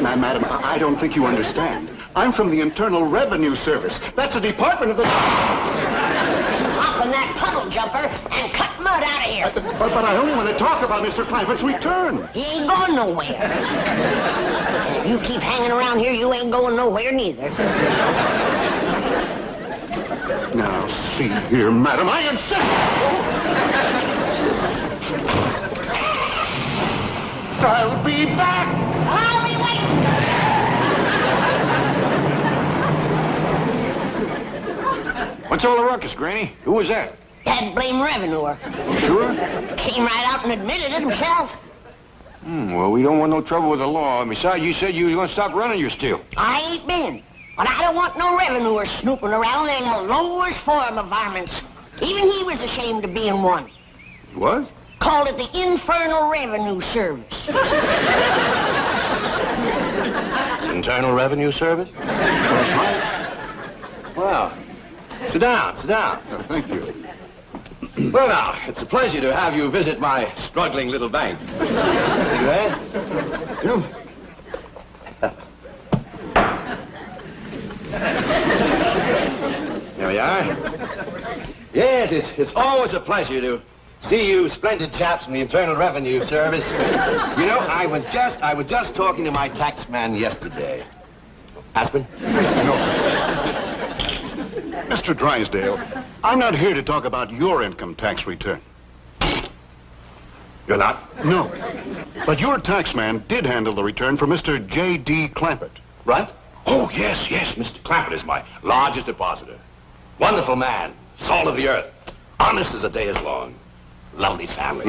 Madam, I don't think you understand. I'm from the Internal Revenue Service. That's a department of the... Hop in that puddle jumper and cut mud out of here. But I only want to talk about Mr. Clampetts' return. He ain't going nowhere. If you keep hanging around here, you ain't going nowhere neither. Now, see here, madam, I insist. I'll be back. I'll be waiting. What's all the ruckus, Granny? Who was that? That blame revenuer. Sure? Came right out and admitted it himself. Well, we don't want no trouble with the law. And besides, you said you was going to stop running your still. I ain't been. But I don't want no revenuer snooping around. They're the lowest form of varmints. Even he was ashamed of being one. What? Called it the Infernal Revenue Service. Internal Revenue Service? Well, sit down, sit down. Oh, thank you. Well, now, it's a pleasure to have you visit my struggling little bank. See that? There we are. Yes, it's always a pleasure to see you splendid chaps from the Internal Revenue Service. You know, I was just talking to my taxman yesterday. Aspen? No. Mr. Drysdale, I'm not here to talk about your income tax return. You're not? No. But your taxman did handle the return for Mr. J.D. Clampett, right? Oh, yes. Mr. Clampett is my largest depositor. Wonderful man. Salt of the earth. Honest as a day is long. Lovely family.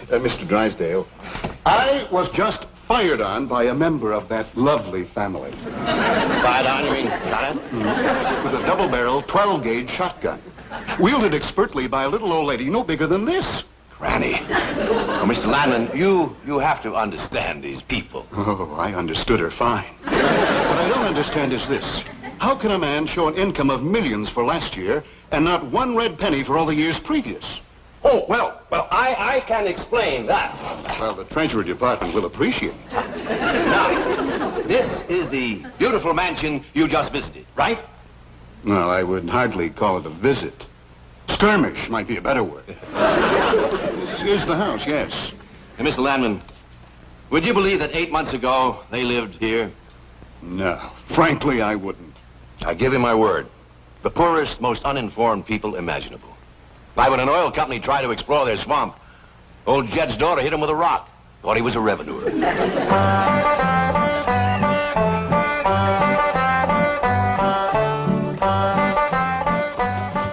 Mr. Drysdale, I was just fired on by a member of that lovely family. Fired on, you mean shot at? With a double-barrel 12-gauge shotgun. Wielded expertly by a little old lady no bigger than this. Granny. Oh, Mr. Landman, you have to understand these people. Oh, I understood her fine. What I don't understand is this. How can a man show an income of millions for last year and not one red penny for all the years previous? Oh, well, I can explain that. Well, the Treasury Department will appreciate it. Now, this is the beautiful mansion you just visited, right? Well, I would hardly call it a visit. Skirmish might be a better word. Here's the house, yes. Hey, Mr. Landman, would you believe that 8 months ago they lived here? No, frankly, I wouldn't. I give you my word. The poorest, most uninformed people imaginable. Like when an oil company tried to explore their swamp, old Jed's daughter hit him with a rock. Thought he was a revenuer.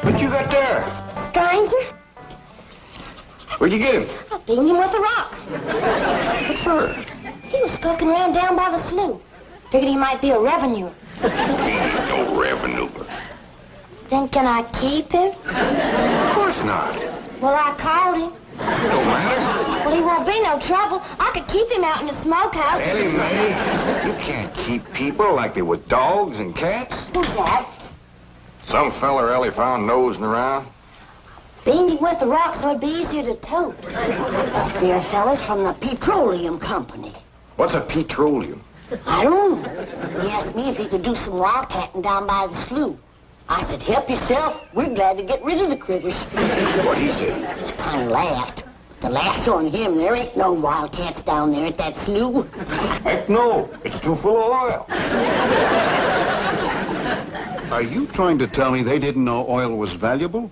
What you got there? Stranger? Where'd you get him? I dinged him with a rock. What for? He was skulking around down by the slough. Figured he might be a revenuer. He ain't no revenuer. Then can I keep him? Of course not. Well, I called him. Don't matter. Well, he won't be no trouble. I could keep him out in the smokehouse. Ellie Mae, you can't keep people like they were dogs and cats. Who's that? Some feller Ellie found nosing around. Beamed him with the rock so it'd be easier to tote. Dear fellas from the petroleum company. What's a petroleum? I don't know. He asked me if he could do some wildcatting down by the slough. I said, help yourself. We're glad to get rid of the critters. What he said? Just kind of laughed. The laugh's on him. There ain't no wildcats down there at that slough. Heck no. It's too full of oil. Are you trying to tell me they didn't know oil was valuable?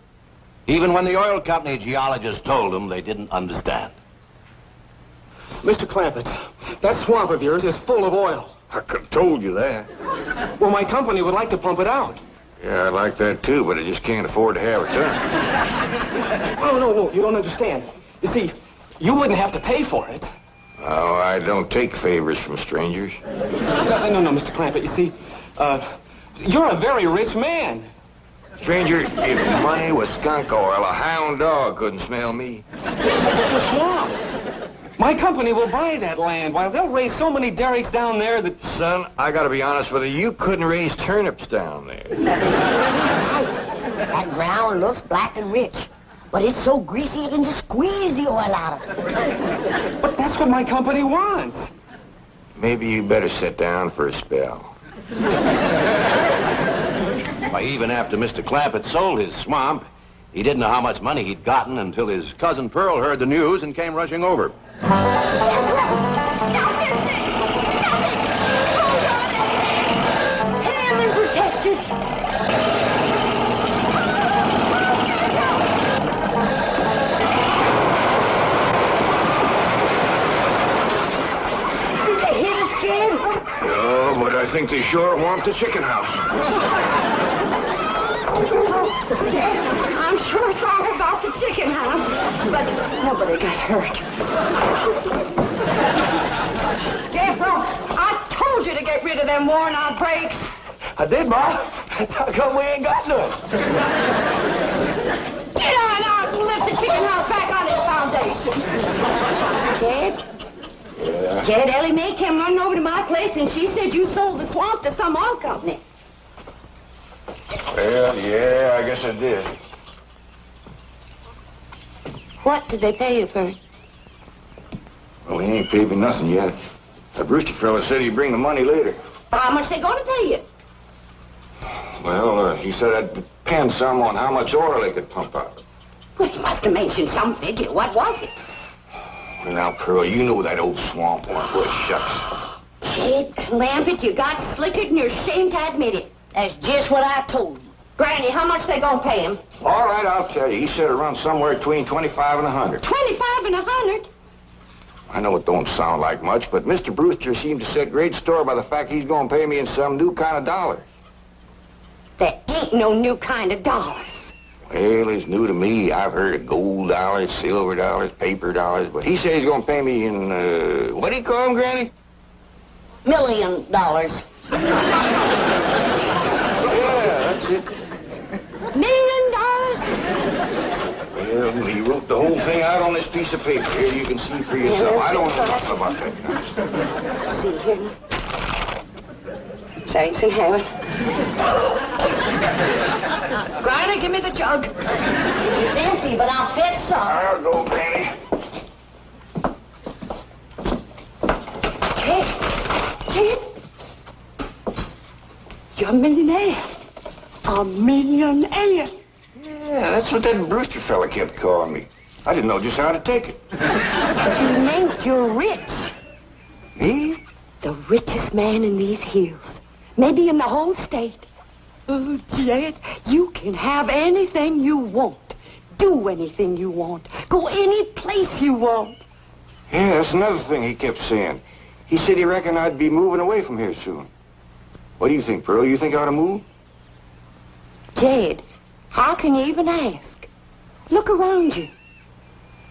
Even when the oil company geologists told them, they didn't understand. Mr. Clampett, that swamp of yours is full of oil. I could have told you that. Well, my company would like to pump it out. Yeah, I like that too, but I just can't afford to have it done. Oh, no, you don't understand. You see, you wouldn't have to pay for it. Oh, I don't take favors from strangers. No, Mr. Clampett, you see, you're a very rich man. Stranger, if money was skunk oil, a hound dog couldn't smell me. The swamp. My company will buy that land. Why, they'll raise so many derricks down there that... Son, I gotta be honest with you, you couldn't raise turnips down there. Right. That ground looks black and rich. But it's so greasy you can just squeeze the oil out of it. But that's what my company wants. maybe you better sit down for a spell. Why, even after Mr. Clampett sold his swamp, he didn't know how much money he'd gotten until his cousin Pearl heard the news and came rushing over. Stop this thing! Stop it! Heaven protect us! Did they hit us, kid? Oh, but I think they sure want the chicken house. I'm sure sorry about the chicken house, but nobody got hurt. Jethro, I told you to get rid of them worn-out brakes. I did, Ma. How come we ain't got none? Get on out and lift the chicken house back on its foundation. Jed? Yeah. Jed, Ellie Mae came running over to my place, and she said you sold the swamp to some oil company. Well, yeah, I guess I did. What did they pay you for it? Well, he ain't paid me nothing yet. The Brewster fella said he'd bring the money later. How much they going to pay you? Well, he said that'd depend some on how much oil they could pump out. Well, he must have mentioned some figure. What was it? Well, now, Pearl, you know that old swamp one. Well, shucks. Jed Clampett, you got slickered and you're ashamed to admit it. That's just what I told you. Granny, how much they gonna pay him? All right, I'll tell you. He said around somewhere between 25 and 100. 25 and 100? I know it don't sound like much, but Mr. Brewster seemed to set great store by the fact he's going to pay me in some new kind of dollars. There ain't no new kind of dollars. Well, it's new to me. I've heard of gold dollars, silver dollars, paper dollars, but he said he's going to pay me in, what do you call them, Granny? $1 million. Yeah, that's it. $1 million? Well, he wrote the whole thing out on this piece of paper. Here, you can see for yourself. I don't know nothing about that kind of stuff. Let's see here. Thanks in heaven. Granny, give me the jug. It's empty, but I'll fetch some. I'll go, Granny. Kid, you're a millionaire. A millionaire. Yeah, that's what that Brewster fella kept calling me. I didn't know just how to take it. You meant you're rich. Me? The richest man in these hills. Maybe in the whole state. Oh, Jed, you can have anything you want. Do anything you want. Go any place you want. Yeah, that's another thing he kept saying. He said he reckoned I'd be moving away from here soon. What do you think, Pearl? You think I ought to move? Jed, how can you even ask? Look around you.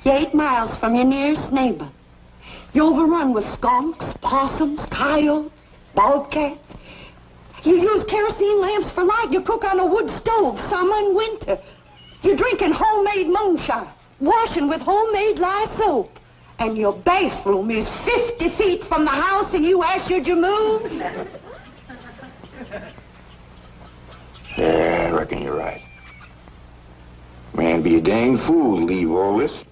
You're 8 miles from your nearest neighbor. You're overrun with skunks, possums, coyotes, bobcats. You use kerosene lamps for light. You cook on a wood stove, summer and winter. You're drinking homemade moonshine, washing with homemade lye soap. And your bathroom is 50 feet from the house, and you ask, should you move? Yeah, I reckon you're right. Man, be a dang fool to leave all this.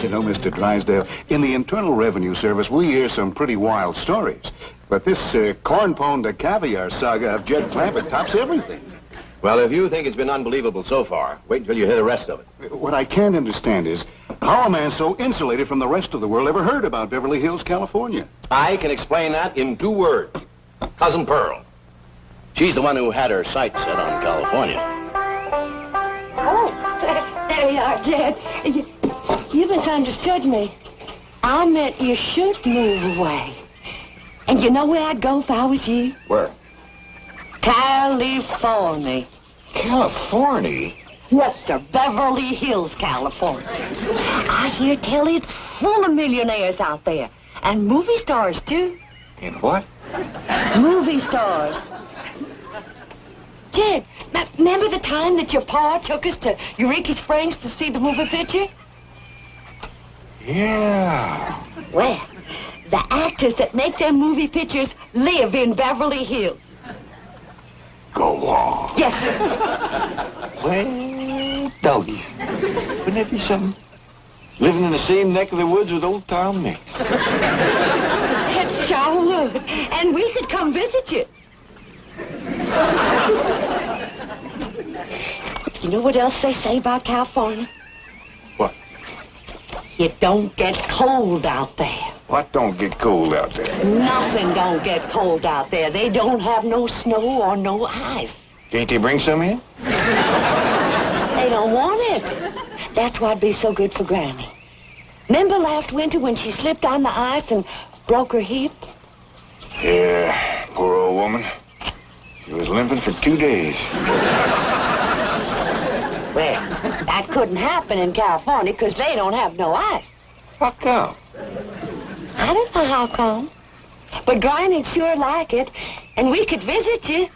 You know, Mr. Drysdale, in the Internal Revenue Service, we hear some pretty wild stories. But this corn pone to caviar saga of Jed Clampett tops everything. Well, if you think it's been unbelievable so far, wait until you hear the rest of it. What I can't understand is how a man so insulated from the rest of the world ever heard about Beverly Hills, California. I can explain that in 2 words. Cousin Pearl. She's the one who had her sights set on California. Oh, there you are, Jed. You misunderstood me. I meant you should move away. And you know where I'd go if I was you? Where? California. California? Yes, sir. Beverly Hills, California. I hear tell it's full of millionaires out there. And movie stars, too. In what? Movie stars. Jed, remember the time that your pa took us to Eureka Springs to see the movie picture? Yeah. Well, the actors that make them movie pictures live in Beverly Hills. Go on. Yes, sir. Well, doggy. Wouldn't that be something? Living in the same neck of the woods with old Tom Mix. It sure would. And we could come visit you. You know what else they say about California? What? It don't get cold out there. What don't get cold out there? Nothing don't get cold out there. They don't have no snow or no ice. Can't they bring some in? They don't want it. That's why'd be so good for Granny. Remember last winter when she slipped on the ice and broke her hip? Yeah, poor old woman. She was limping for 2 days. Well, that couldn't happen in California because they don't have no ice. How come? I don't know how come. But Granny'd sure like it, and we could visit you.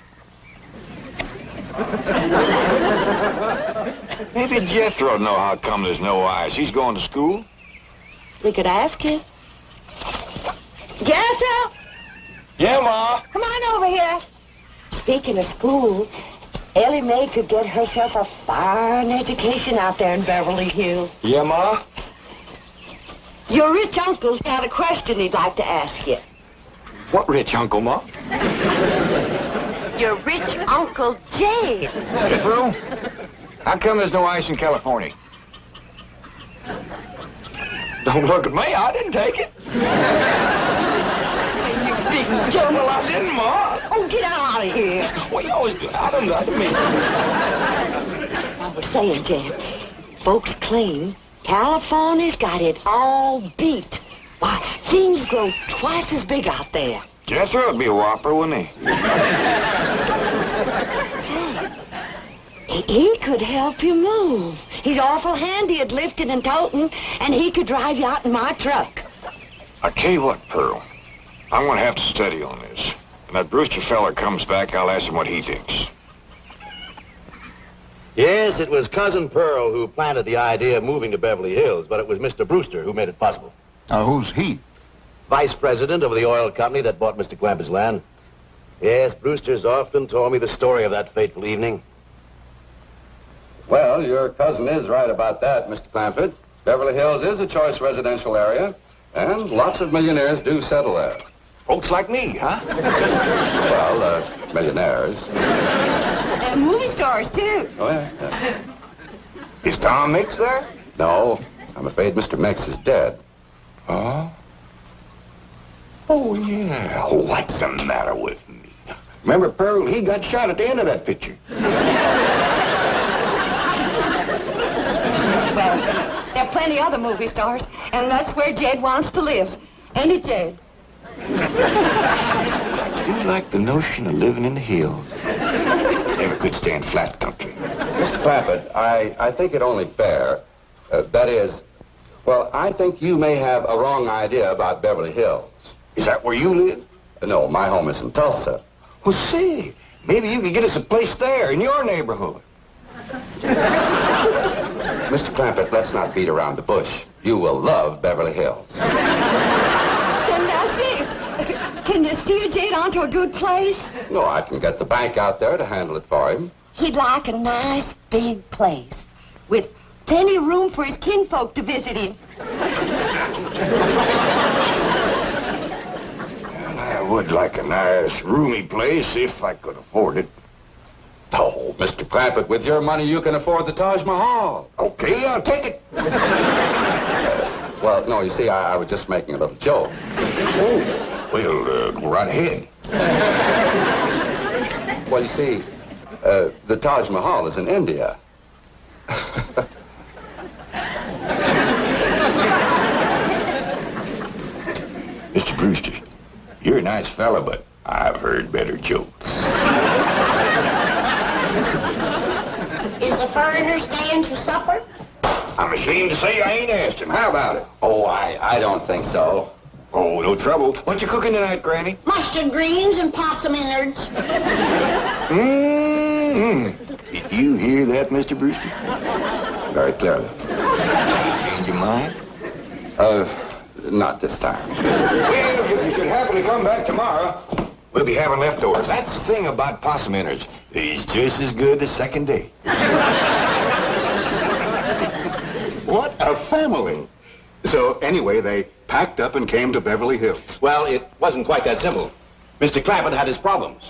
Maybe Jethro'd know how come there's no ice. He's going to school. We could ask you. Jethro! Yeah, Ma. Come on over here. Speaking of school, Ellie Mae could get herself a fine education out there in Beverly Hills. Yeah, Ma? Your rich uncle's got a question he'd like to ask you. What rich uncle, Ma? Your rich Uncle Jade. Jethro? How come there's no ice in California? Don't look at me. I didn't take it. You big jerk. Well, I didn't, Ma. Oh, get out of here. Well, you always do. I didn't mean. I was saying, Jed, folks claim California's got it all beat. Why, things grow twice as big out there. Jethro would be a whopper, wouldn't he? He could help you move. He's awful handy at lifting and toting, and he could drive you out in my truck. I tell you what, Pearl. I'm going to have to study on this. When that Brewster feller comes back, I'll ask him what he thinks. Yes, it was Cousin Pearl who planted the idea of moving to Beverly Hills, but it was Mr. Brewster who made it possible. Who's he? Vice president of the oil company that bought Mr. Clampetts' land. Yes, Brewster's often told me the story of that fateful evening. Well, your cousin is right about that, Mr. Clampett. Beverly Hills is a choice residential area, and lots of millionaires do settle there. Folks like me, huh? Well, millionaires. And movie stars, too. Oh, yeah. Is Tom Mix there? No, I'm afraid Mr. Mix is dead. Oh? Oh, yeah. Oh, what's the matter with me? Remember, Pearl, he got shot at the end of that picture. Well, there are plenty other movie stars, and that's where Jed wants to live. Ain't it, Jed? I do like the notion of living in the hills. Never could stand flat country. Mr. Clampett, I think it only fair. That is, well, I think you may have a wrong idea about Beverly Hills. Is that where you live? No, my home is in Tulsa. Well, see, maybe you could get us a place there in your neighborhood. Mr. Clampett, let's not beat around the bush. You will love Beverly Hills. Then that's it. Can you steer Jed onto a good place? No, I can get the bank out there to handle it for him. He'd like a nice big place with plenty of room for his kinfolk to visit him. Well, I would like a nice, roomy place if I could afford it. Oh, Mr. Clampett, with your money you can afford the Taj Mahal. Okay, I'll take it. Well, no, you see, I was just making a little joke. Oh, well, go right ahead. Well, you see, the Taj Mahal is in India. Mr. Brewster, you're a nice fella, but I've heard better jokes. Is the foreigner staying for supper? I'm ashamed to say I ain't asked him. How about it? Oh, I don't think so. Oh, no trouble. What you cooking tonight, Granny? Mustard greens and possum innards. Mm-hmm. Did you hear that, Mr. Brewster? Very clearly. Change your mind? Not this time. Well, if you should happen to come back tomorrow, We'll be having leftovers. That's the thing about possum innards. He's just as good the second day. What a family. So, anyway, they packed up and came to Beverly Hills. Well, it wasn't quite that simple. Mr. Clampett had his problems.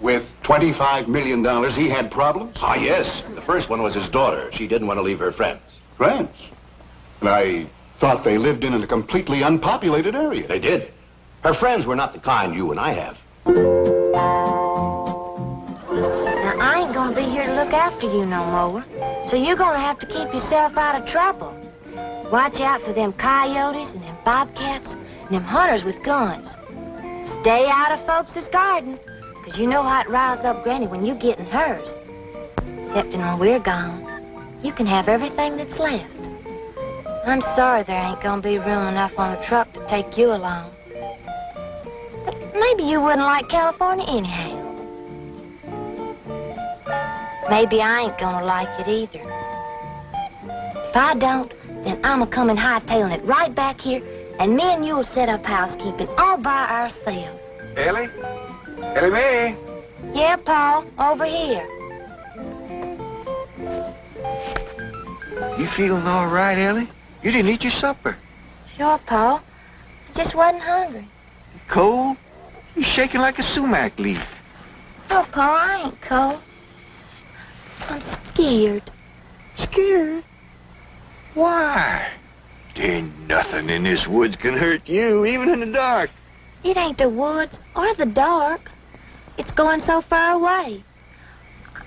With $25 million, he had problems? Ah, yes. The first one was his daughter. She didn't want to leave her friends. Friends? And I thought they lived in a completely unpopulated area. They did. Her friends were not the kind you and I have. Now, I ain't gonna be here to look after you no more. So you're gonna have to keep yourself out of trouble. Watch out for them coyotes and them bobcats and them hunters with guns. Stay out of folks' gardens, 'cause you know how it riles up Granny when you get in hers. Except when we're gone, you can have everything that's left. I'm sorry there ain't gonna be room enough on the truck to take you along. But maybe you wouldn't like California anyhow. Maybe I ain't gonna like it either. If I don't, then I'm a-coming hightailing it right back here, and me and you'll set up housekeeping all by ourselves. Ellie? Ellie Mae? Yeah, Paul, over here. You feeling all right, Ellie? You didn't eat your supper. Sure, Paul. I just wasn't hungry. Cold? You're shaking like a sumac leaf. Oh, Paul, I ain't cold. I'm scared. Scared? Why? There ain't nothing in this woods can hurt you, even in the dark. It ain't the woods or the dark. It's going so far away.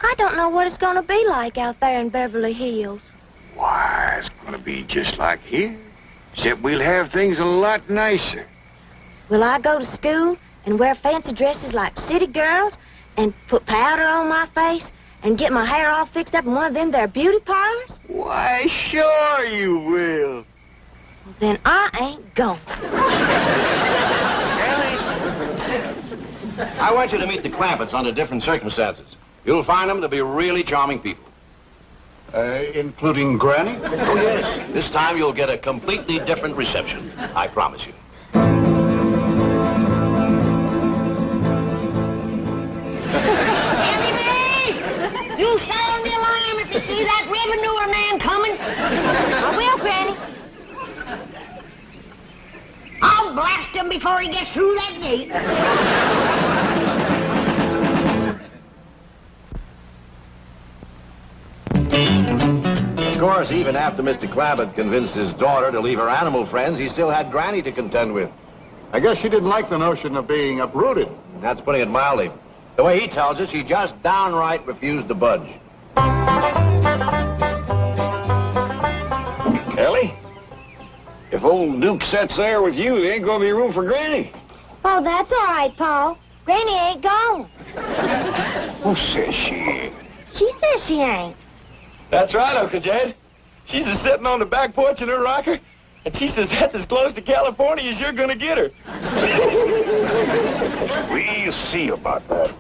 I don't know what it's going to be like out there in Beverly Hills. Why, it's going to be just like here. Except we'll have things a lot nicer. Will I go to school and wear fancy dresses like city girls and put powder on my face and get my hair all fixed up in one of them there beauty parlors? Why, sure you will. Well, then I ain't going. I want you to meet the Clampetts under different circumstances. You'll find them to be really charming people. Including Granny? Oh, yes. This time you'll get a completely different reception. I promise you. Ellie Mae! You sound the alarm if you see that revenue man coming. I will, Granny. I'll blast him before he gets through that gate. Of course, even after Mr. Clampett convinced his daughter to leave her animal friends, he still had Granny to contend with. I guess she didn't like the notion of being uprooted. That's putting it mildly. The way he tells it, she just downright refused to budge. Ellie? If old Duke sits there with you, there ain't going to be room for Granny. Oh, that's all right, Paul. Granny ain't gone. Who says she ain't? She says she ain't. That's right, Uncle Jed. She's just sitting on the back porch in her rocker, and she says that's as close to California as you're going to get her. We'll see about that.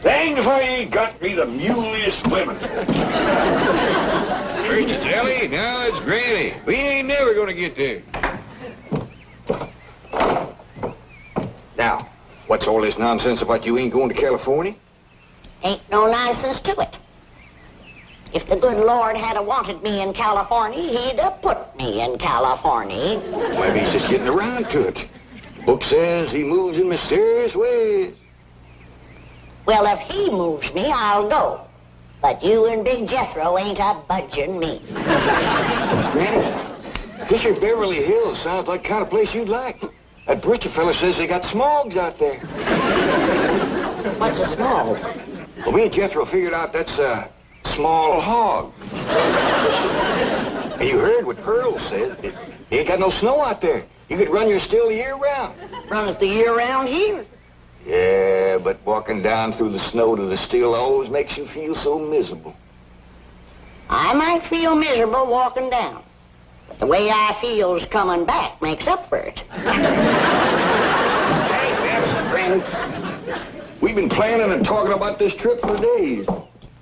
Dang if I ain't got me the mulest women. First it's Ellie, now it's Granny. We ain't never going to get there. Now, what's all this nonsense about you ain't going to California? Ain't no nonsense to it. If the good Lord had wanted me in California, he'd have put me in California. Maybe he's just getting around to it. The book says he moves in mysterious ways. Well, if he moves me, I'll go. But you and Big Jethro ain't a budging me. Granny, this here Beverly Hills sounds like the kind of place you'd like. That Britcher fella says they got smogs out there. What's a small? Well, me and Jethro figured out that's a small hog. And you heard what Pearl said. He ain't got no snow out there. You could run your still the year round. Runs the year round here. Yeah, but walking down through the snow to the still always makes you feel so miserable. I might feel miserable walking down, but the way I feels coming back makes up for it. Granny, we've been planning and talking about this trip for days.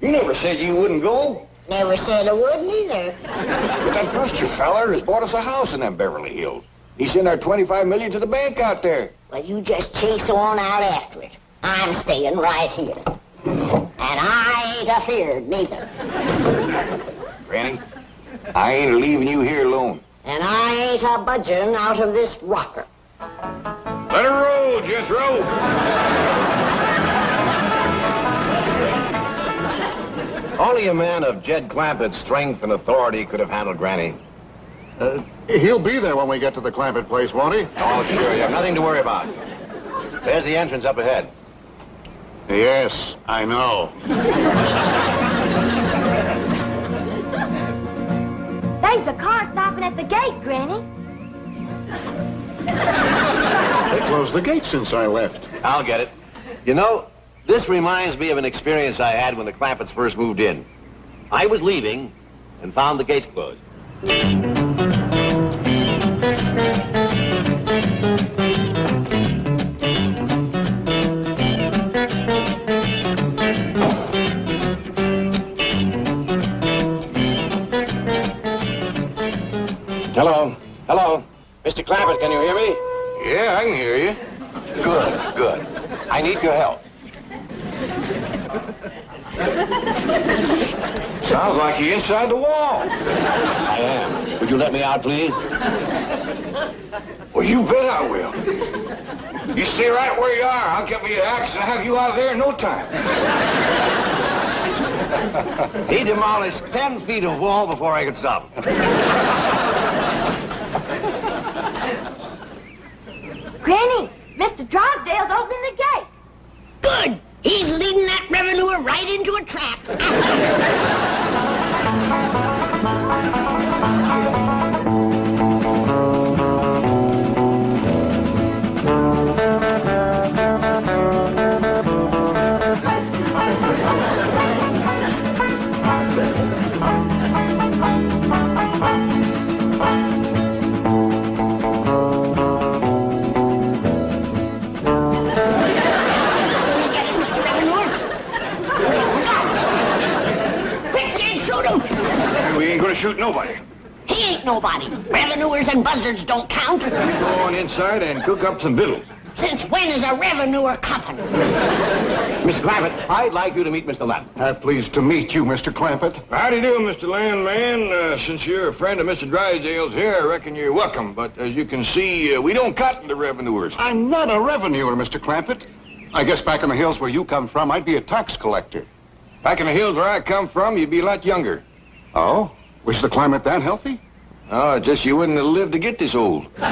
You never said you wouldn't go. Never said I wouldn't either. But that Buster feller has bought us a house in them Beverly Hills. He sent our $25 million to the bank out there. Well, you just chase on out after it. I'm staying right here. And I ain't afeard neither. Granny, I ain't leaving you here alone. And I ain't a budging out of this rocker. Let her roll, Jethro. Only a man of Jed Clampett's strength and authority could have handled Granny. He'll be there when we get to the Clampett place, won't he? Oh, sure. You have nothing to worry about. There's the entrance up ahead. Yes, I know. There's a car stopping at the gate, Granny. They closed the gate since I left. I'll get it. You know, this reminds me of an experience I had when the Clampetts first moved in. I was leaving and found the gates closed. Hello. Hello. Mr. Clampett, can you hear me? Yeah, I can hear you. Good, good. I need your help. Sounds like you're inside the wall. I am. Would you let me out, please? Well, you bet I will. You stay right where you are. I'll get me an axe and have you out of there in no time. He demolished 10 feet of wall before I could stop him. Granny, Mr. Drysdale's opening the gate. Good. He's leading that revenuer right into a trap. Shoot nobody. He ain't nobody. Revenuers and buzzards don't count. Go on inside and cook up some victuals. Since when is a revenuer company? Mr. Clampett, I'd like you to meet Mr. Lamb. Pleased to meet you, Mr. Clampett. How do you do, Mr. Landman? Since you're a friend of Mr. Drysdale's here, I reckon you're welcome. But as you can see, we don't cotton to revenuers. I'm not a revenuer, Mr. Clampett. I guess back in the hills where you come from, I'd be a tax collector. Back in the hills where I come from, you'd be a lot younger. Oh? Was the climate that healthy? Oh, just you wouldn't have lived to get this old. Ed,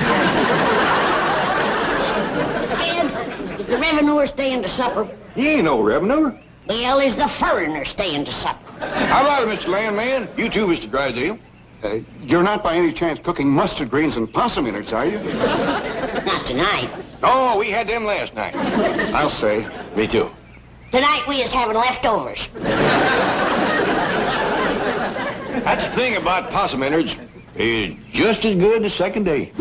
is the revenuer staying to supper? He ain't no revenuer. Well, is the foreigner staying to supper? How about it, Mr. Landman? You too, Mr. Drysdale. You're not by any chance cooking mustard greens and possum innards, are you? Not tonight. Oh, we had them last night. I'll stay. Me too. Tonight we is having leftovers. That's the thing about possum innards. It's just as good the second day.